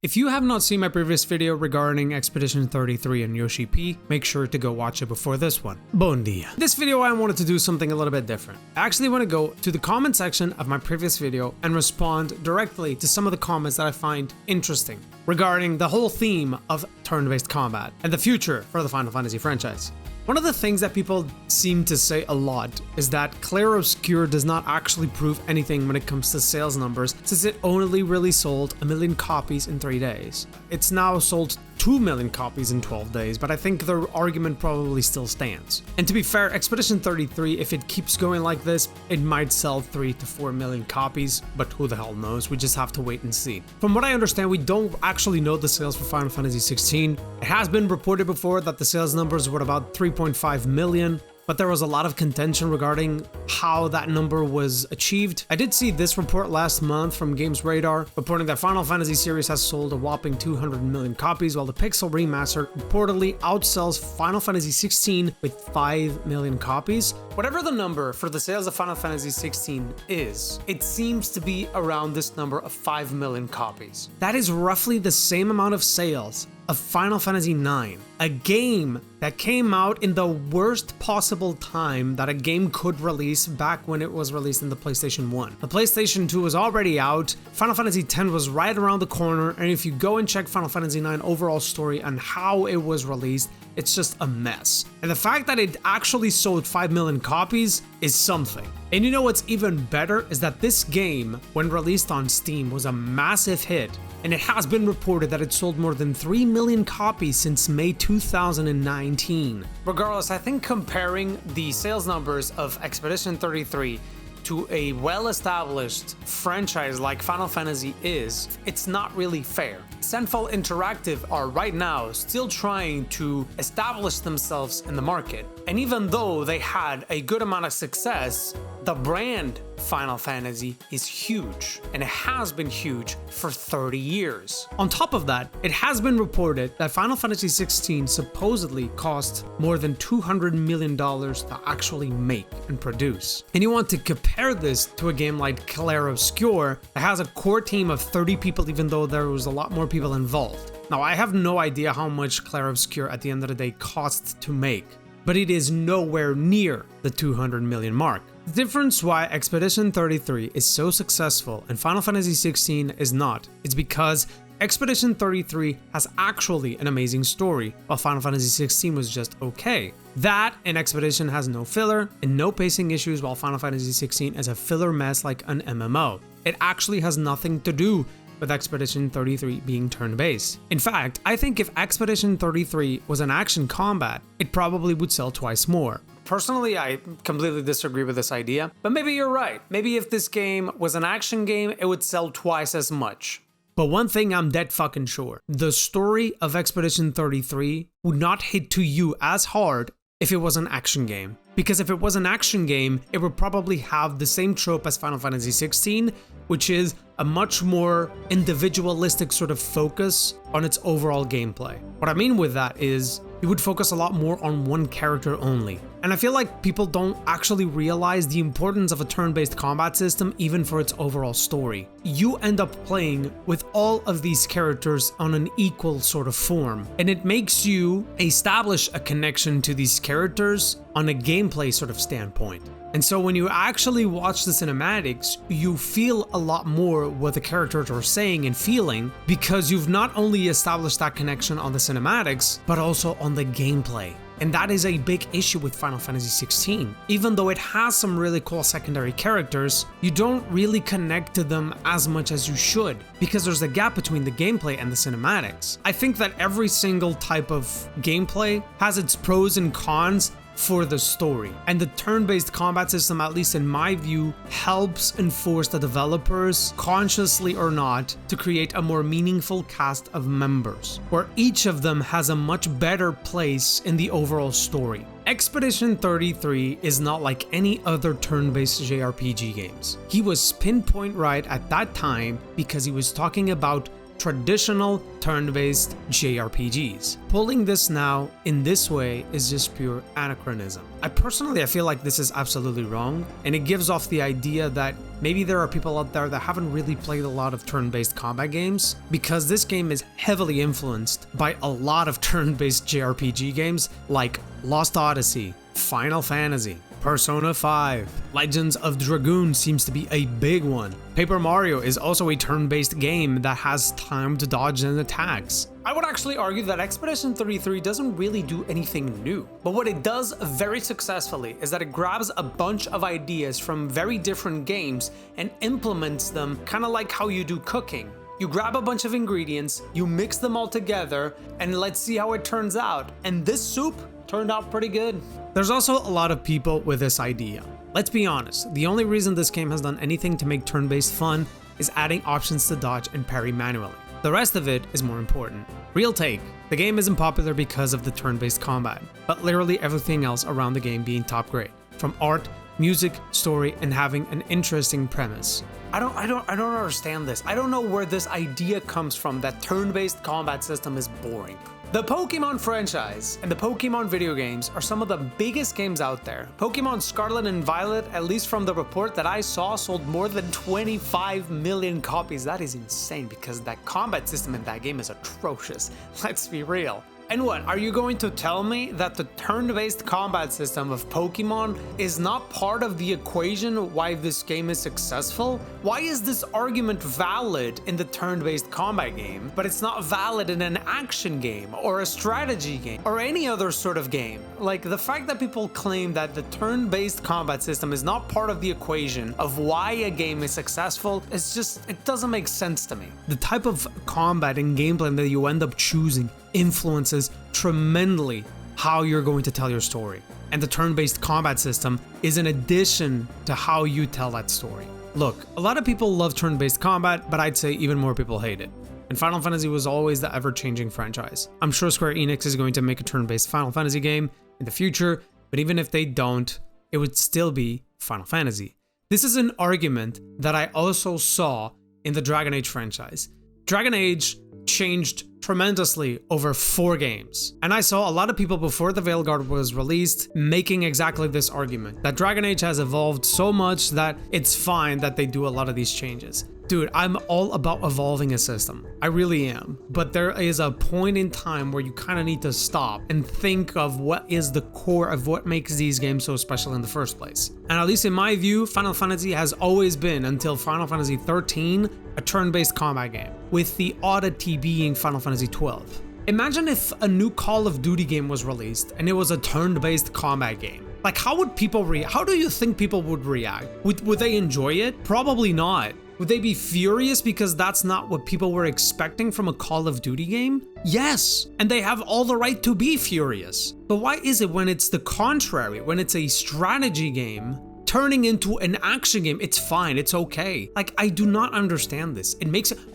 If you have not seen my previous video regarding Expedition 33 and Yoshi-P, make sure to go watch it before this one. Bon dia. This video I wanted to do something a little bit different. I actually want to go to the comment section of my previous video and respond directly to some of the comments that I find interesting regarding the whole theme of turn-based combat and the future for the Final Fantasy franchise. One of the things that people seem to say a lot is that Clair Obscur does not actually prove anything when it comes to sales numbers, since it only really sold 1 million copies in 3 days. It's now sold 2 million copies in 12 days, but I think the argument probably still stands. And to be fair, Expedition 33, if it keeps going like this, it might sell 3 to 4 million copies, but who the hell knows, we just have to wait and see. From what I understand, we don't actually know the sales for Final Fantasy 16. It has been reported before that the sales numbers were about 3.5 million, but there was a lot of contention regarding how that number was achieved. I did see this report last month from Games Radar, reporting that Final Fantasy series has sold a whopping 200 million copies, while the Pixel Remaster reportedly outsells Final Fantasy 16 with 5 million copies. Whatever the number for the sales of Final Fantasy 16 is, it seems to be around this number of 5 million copies. That is roughly the same amount of sales of Final Fantasy 9, a game that came out in the worst possible time that a game could release back when it was released in the PlayStation 1. The PlayStation 2 was already out, Final Fantasy 10 was right around the corner, and if you go and check Final Fantasy 9 overall story and how it was released, it's just a mess. And the fact that it actually sold 5 million copies is something. And you know what's even better is that this game, when released on Steam, was a massive hit, and it has been reported that it sold more than 3 million copies since May 2019. Regardless, I think comparing the sales numbers of Expedition 33 to a well-established franchise like Final Fantasy is, it's not really fair. Central Interactive are right now still trying to establish themselves in the market. And even though they had a good amount of success, the brand Final Fantasy is huge, and it has been huge for 30 years. On top of that, it has been reported that Final Fantasy 16 supposedly cost more than $200 million to actually make and produce. And you want to compare this to a game like Clair Obscur that has a core team of 30 people, even though there was a lot more people involved. Now, I have no idea how much Clair Obscur at the end of the day cost to make, but it is nowhere near the 200 million mark. The difference why Expedition 33 is so successful and Final Fantasy 16 is not, is because Expedition 33 has actually an amazing story, while Final Fantasy 16 was just okay. That and Expedition has no filler and no pacing issues, while Final Fantasy 16 is a filler mess like an MMO. It actually has nothing to do with Expedition 33 being turn-based. In fact, I think if Expedition 33 was an action combat, it probably would sell twice more. Personally, I completely disagree with this idea, but maybe you're right. Maybe if this game was an action game, it would sell twice as much. But one thing I'm dead fucking sure, the story of Expedition 33 would not hit to you as hard if it was an action game. Because if it was an action game, it would probably have the same trope as Final Fantasy 16, which is a much more individualistic sort of focus on its overall gameplay. What I mean with that is, you would focus a lot more on one character only. And I feel like people don't actually realize the importance of a turn-based combat system even for its overall story. You end up playing with all of these characters on an equal sort of form, and it makes you establish a connection to these characters on a gameplay sort of standpoint. And so when you actually watch the cinematics, you feel a lot more what the characters are saying and feeling, because you've not only established that connection on the cinematics, but also on the gameplay. And that is a big issue with Final Fantasy 16. Even though it has some really cool secondary characters, you don't really connect to them as much as you should, because there's a gap between the gameplay and the cinematics. I think that every single type of gameplay has its pros and cons for the story, and the turn-based combat system, at least in my view, helps enforce the developers, consciously or not, to create a more meaningful cast of members, where each of them has a much better place in the overall story. Expedition 33 is not like any other turn-based JRPG games. He was pinpoint right at that time because he was talking about traditional turn-based JRPGs. Pulling this now in this way is just pure anachronism. I feel like this is absolutely wrong, and it gives off the idea that maybe there are people out there that haven't really played a lot of turn-based combat games, because this game is heavily influenced by a lot of turn-based JRPG games like Lost Odyssey, Final Fantasy, Persona 5. Legends of Dragoon seems to be a big one. Paper Mario is also a turn-based game that has timed dodge and attacks. I would actually argue that Expedition 33 doesn't really do anything new, but what it does very successfully is that it grabs a bunch of ideas from very different games and implements them kind of like how you do cooking. You grab a bunch of ingredients, you mix them all together, and let's see how it turns out. And this soup turned out pretty good. There's also a lot of people with this idea. Let's be honest, the only reason this game has done anything to make turn-based fun is adding options to dodge and parry manually. The rest of it is more important. Real take, the game isn't popular because of the turn-based combat, but literally everything else around the game being top grade. From art, music, story, and having an interesting premise. I don't understand this. I don't know where this idea comes from that turn-based combat system is boring. The Pokemon franchise and the Pokemon video games are some of the biggest games out there. Pokemon Scarlet and Violet, at least from the report that I saw, sold more than 25 million copies. That is insane because that combat system in that game is atrocious. Let's be real. And what, are you going to tell me that the turn-based combat system of Pokemon is not part of the equation why this game is successful? Why is this argument valid in the turn-based combat game, but it's not valid in an action game or a strategy game or any other sort of game? Like, the fact that people claim that the turn-based combat system is not part of the equation of why a game is successful, it doesn't make sense to me. The type of combat and gameplay that you end up choosing influences tremendously how you're going to tell your story. And the turn-based combat system is an addition to how you tell that story. Look, a lot of people love turn-based combat, but I'd say even more people hate it. And Final Fantasy was always the ever-changing franchise. I'm sure Square Enix is going to make a turn-based Final Fantasy game in the future, but even if they don't, it would still be Final Fantasy. This is an argument that I also saw in the Dragon Age franchise. Dragon Age changed tremendously over 4 games. And I saw a lot of people before the Veilguard was released making exactly this argument, that Dragon Age has evolved so much that it's fine that they do a lot of these changes. Dude, I'm all about evolving a system. I really am. But there is a point in time where you kind of need to stop and think of what is the core of what makes these games so special in the first place. And at least in my view, Final Fantasy has always been, until Final Fantasy 13, a turn-based combat game, with the oddity being Final Fantasy 12. Imagine if a new Call of Duty game was released and it was a turn-based combat game. Like, how would people react? How do you think people would react? Would they enjoy it? Probably not. Would they be furious because that's not what people were expecting from a Call of Duty game? Yes, and they have all the right to be furious. But why is it when it's the contrary, when it's a strategy game turning into an action game, it's fine, it's okay? Like, I do not understand this.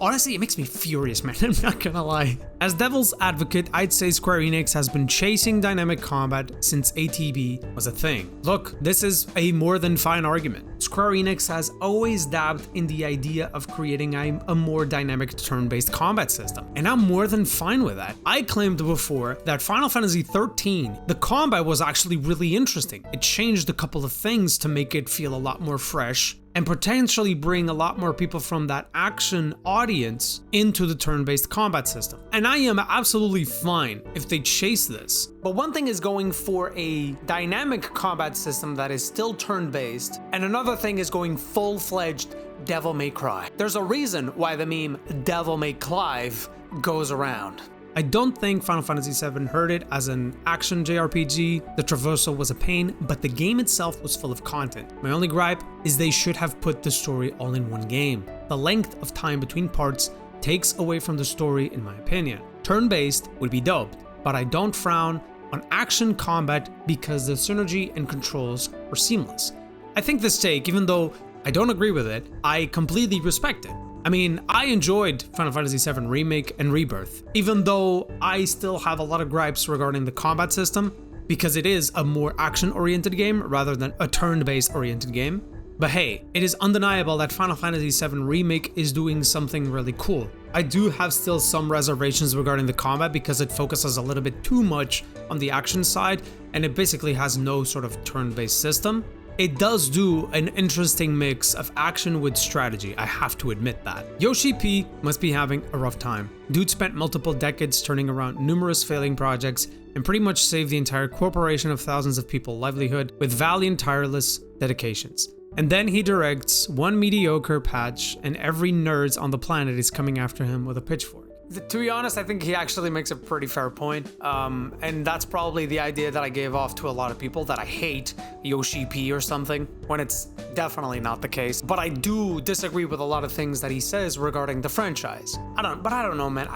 Honestly, it makes me furious, man, I'm not gonna lie. As devil's advocate, I'd say Square Enix has been chasing dynamic combat since ATB was a thing. Look, this is a more than fine argument. Square Enix has always dabbed in the idea of creating a more dynamic turn-based combat system, and I'm more than fine with that. I claimed before that Final Fantasy 13, the combat was actually really interesting. It changed a couple of things to make it feel a lot more fresh and potentially bring a lot more people from that action audience into the turn-based combat system. And I am absolutely fine if they chase this. But one thing is going for a dynamic combat system that is still turn-based, and another thing is going full-fledged Devil May Cry. There's a reason why the meme Devil May Clive goes around. I don't think Final Fantasy VII heard it as an action JRPG. The traversal was a pain, but the game itself was full of content. My only gripe is they should have put the story all in one game. The length of time between parts takes away from the story, in my opinion. Turn-based would be dope, but I don't frown on action combat because the synergy and controls were seamless. I think this take, even though I don't agree with it, I completely respect it. I mean, I enjoyed Final Fantasy VII Remake and Rebirth, even though I still have a lot of gripes regarding the combat system, because it is a more action-oriented game rather than a turn-based oriented game. But hey, it is undeniable that Final Fantasy VII Remake is doing something really cool. I do have still some reservations regarding the combat because it focuses a little bit too much on the action side and it basically has no sort of turn-based system. It does do an interesting mix of action with strategy, I have to admit that. Yoshi-P must be having a rough time. Dude spent multiple decades turning around numerous failing projects and pretty much saved the entire corporation of thousands of people's livelihood with valiant, tireless dedications. And then he directs one mediocre patch and every nerd on the planet is coming after him with a pitchfork. To be honest, I think he actually makes a pretty fair point. And that's probably the idea that I gave off to a lot of people, that I hate Yoshi-P or something, when it's definitely not the case. But I do disagree with a lot of things that he says regarding the franchise. I don't know, man.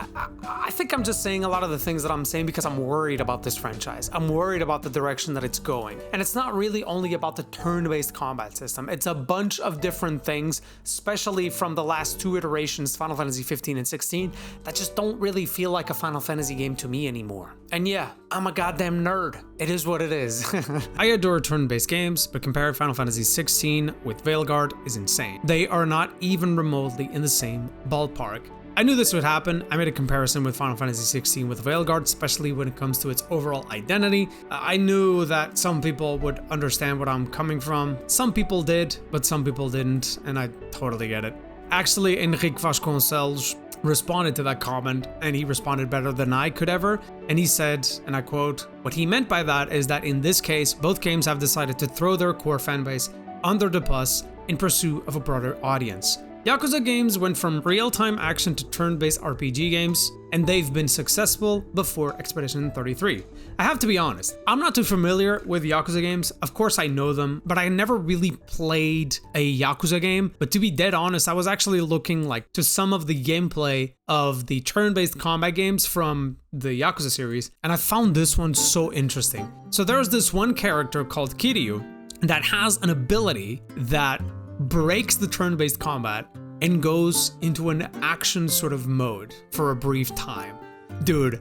I think I'm just saying a lot of the things that I'm saying because I'm worried about this franchise. I'm worried about the direction that it's going. And it's not really only about the turn-based combat system. It's a bunch of different things, especially from the last two iterations, Final Fantasy 15 and 16, that just don't really feel like a Final Fantasy game to me anymore. And yeah, I'm a goddamn nerd. It is what it is. I adore turn-based games, but comparing Final Fantasy 16 with Veilguard is insane. They are not even remotely in the same ballpark. I knew this would happen. I made a comparison with Final Fantasy 16 with Veilguard, especially when it comes to its overall identity. I knew that some people would understand what I'm coming from. Some people did, but some people didn't, and I totally get it. Actually, Enrique Vasconcelos responded to that comment, and he responded better than I could ever, and he said, and I quote, "What he meant by that is that in this case, both games have decided to throw their core fanbase under the bus in pursuit of a broader audience. Yakuza games went from real-time action to turn-based RPG games, and they've been successful before Expedition 33. I have to be honest, I'm not too familiar with Yakuza games. Of course I know them, but I never really played a Yakuza game. But to be dead honest, I was actually looking to some of the gameplay of the turn-based combat games from the Yakuza series, and I found this one so interesting. So there's this one character called Kiryu that has an ability that breaks the turn-based combat and goes into an action sort of mode for a brief time. Dude,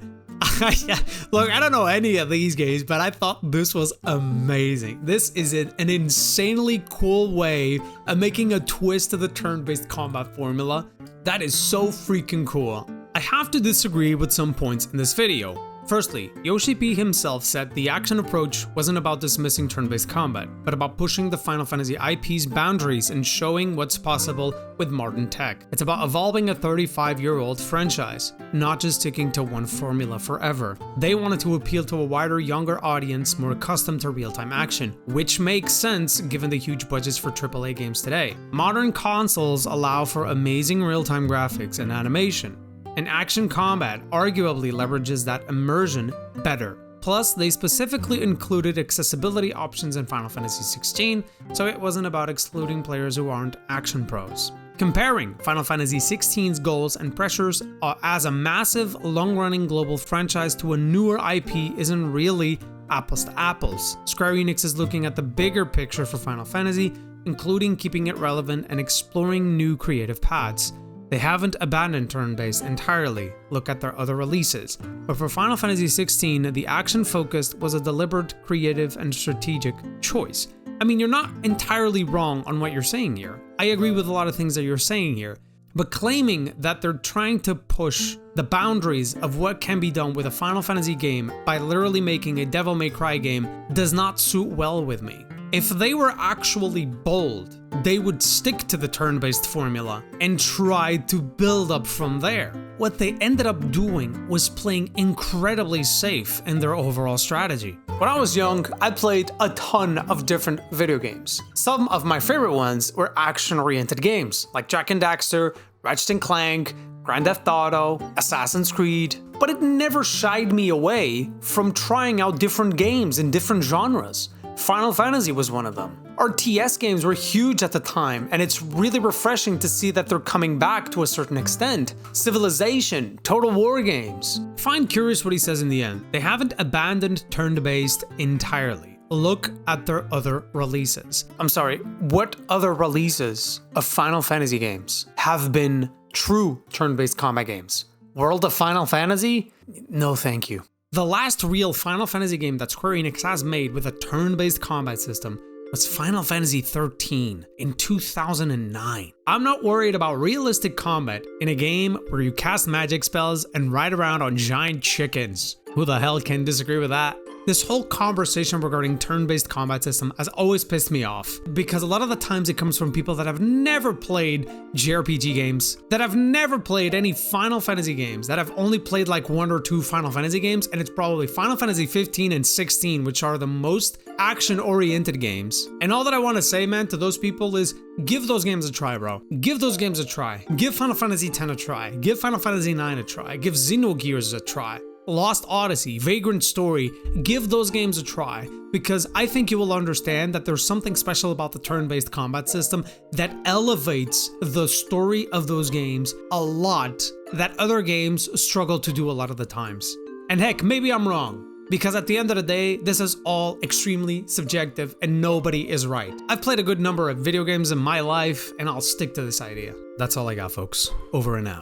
look, I don't know any of these games, but I thought this was amazing. This is an insanely cool way of making a twist to the turn-based combat formula. That is so freaking cool. I have to disagree with some points in this video. Firstly, Yoshi-P himself said the action approach wasn't about dismissing turn-based combat, but about pushing the Final Fantasy IP's boundaries and showing what's possible with modern tech. It's about evolving a 35-year-old franchise, not just sticking to one formula forever. They wanted to appeal to a wider, younger audience more accustomed to real-time action, which makes sense given the huge budgets for AAA games today. Modern consoles allow for amazing real-time graphics and animation, and action combat arguably leverages that immersion better. Plus, they specifically included accessibility options in Final Fantasy 16, so it wasn't about excluding players who aren't action pros. Comparing Final Fantasy 16's goals and pressures as a massive, long-running global franchise to a newer IP isn't really apples to apples. Square Enix is looking at the bigger picture for Final Fantasy, including keeping it relevant and exploring new creative paths. They haven't abandoned turn-based entirely, look at their other releases, but for Final Fantasy 16, the action-focused was a deliberate, creative, and strategic choice. I mean, you're not entirely wrong on what you're saying here. I agree with a lot of things that you're saying here, but claiming that they're trying to push the boundaries of what can be done with a Final Fantasy game by literally making a Devil May Cry game does not suit well with me. If they were actually bold, they would stick to the turn-based formula and try to build up from there. What they ended up doing was playing incredibly safe in their overall strategy. When I was young, I played a ton of different video games. Some of my favorite ones were action-oriented games, like Jak and Daxter, Ratchet & Clank, Grand Theft Auto, Assassin's Creed, but it never shied me away from trying out different games in different genres. Final Fantasy was one of them. RTS games were huge at the time, and it's really refreshing to see that they're coming back to a certain extent. Civilization, Total War games. Find curious what he says in the end. They haven't abandoned turn-based entirely. Look at their other releases. I'm sorry, what other releases of Final Fantasy games have been true turn-based combat games? World of Final Fantasy? No thank you. The last real Final Fantasy game that Square Enix has made with a turn-based combat system was Final Fantasy 13 in 2009. I'm not worried about realistic combat in a game where you cast magic spells and ride around on giant chickens. Who the hell can disagree with that? This whole conversation regarding turn-based combat system has always pissed me off, because a lot of the times it comes from people that have never played JRPG games, that have never played any Final Fantasy games, that have only played like 1 or 2 Final Fantasy games, and it's probably Final Fantasy 15 and 16, which are the most action-oriented games. And all that I want to say, man, to those people is, give those games a try, bro. Give those games a try. Give Final Fantasy X a try. Give Final Fantasy IX a try. Give Xenogears a try. Lost Odyssey, Vagrant Story, give those games a try, because I think you will understand that there's something special about the turn-based combat system that elevates the story of those games a lot that other games struggle to do a lot of the times. And heck, maybe I'm wrong, because at the end of the day, this is all extremely subjective and nobody is right. I've played a good number of video games in my life and I'll stick to this idea. That's all I got, folks. Over and out.